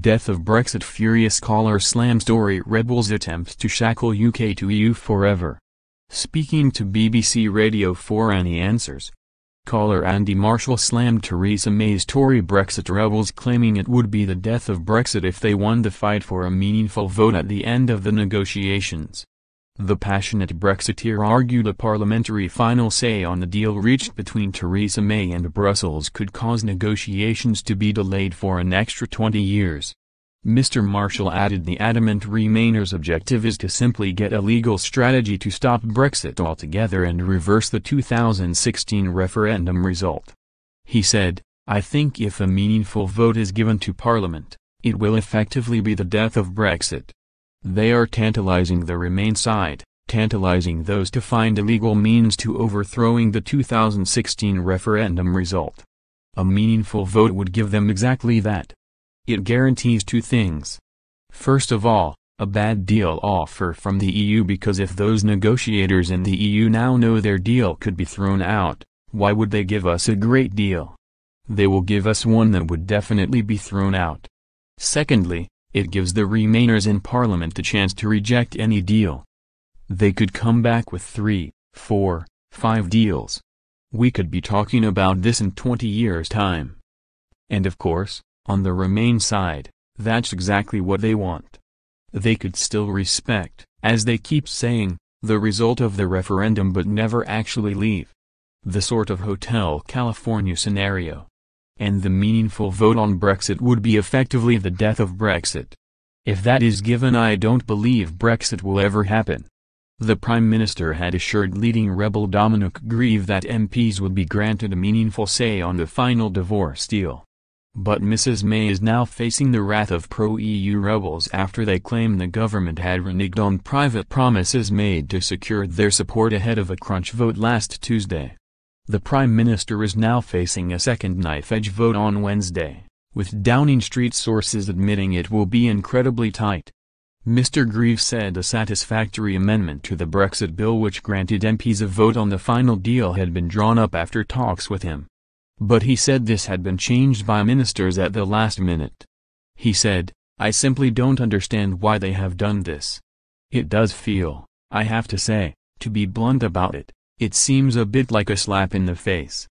Death of Brexit Furious caller SLAMS Tory rebels attempt to shackle UK to EU forever. Speaking to BBC Radio 4 Annie Answers, caller Andy Marshall slammed Theresa May's Tory Brexit rebels, claiming it would be the death of Brexit if they won the fight for a meaningful vote at the end of the negotiations. The passionate Brexiteer argued a parliamentary final say on the deal reached between Theresa May and Brussels could cause negotiations to be delayed for an extra 20 years. Mr. Marshall added the adamant Remainers' objective is to simply get a legal strategy to stop Brexit altogether and reverse the 2016 referendum result. He said, "I think if a meaningful vote is given to Parliament, it will effectively be the death of Brexit. They are tantalizing the Remain side, tantalizing those to find illegal means to overthrowing the 2016 referendum result. A meaningful vote would give them exactly that. It guarantees two things. First of all, a bad deal offer from the EU, because if those negotiators in the EU now know their deal could be thrown out, why would they give us a great deal? They will give us one that would definitely be thrown out. Secondly, it gives the Remainers in Parliament a chance to reject any deal. They could come back with 3, 4, 5 deals. We could be talking about this in 20 years' time." And of course, on the Remain side, that's exactly what they want. They could still respect, as they keep saying, the result of the referendum but never actually leave. The sort of Hotel California scenario. And the meaningful vote on Brexit would be effectively the death of Brexit. If that is given, I don't believe Brexit will ever happen. The Prime Minister had assured leading rebel Dominic Grieve that MPs would be granted a meaningful say on the final divorce deal. But Mrs May is now facing the wrath of pro-EU rebels after they claim the government had reneged on private promises made to secure their support ahead of a crunch vote last Tuesday. The Prime Minister is now facing a second knife-edge vote on Wednesday, with Downing Street sources admitting it will be incredibly tight. Mr. Grieve said a satisfactory amendment to the Brexit bill which granted MPs a vote on the final deal had been drawn up after talks with him. But he said this had been changed by ministers at the last minute. He said, "I simply don't understand why they have done this. It does feel, I have to say, to be blunt about it, it seems a bit like a slap in the face."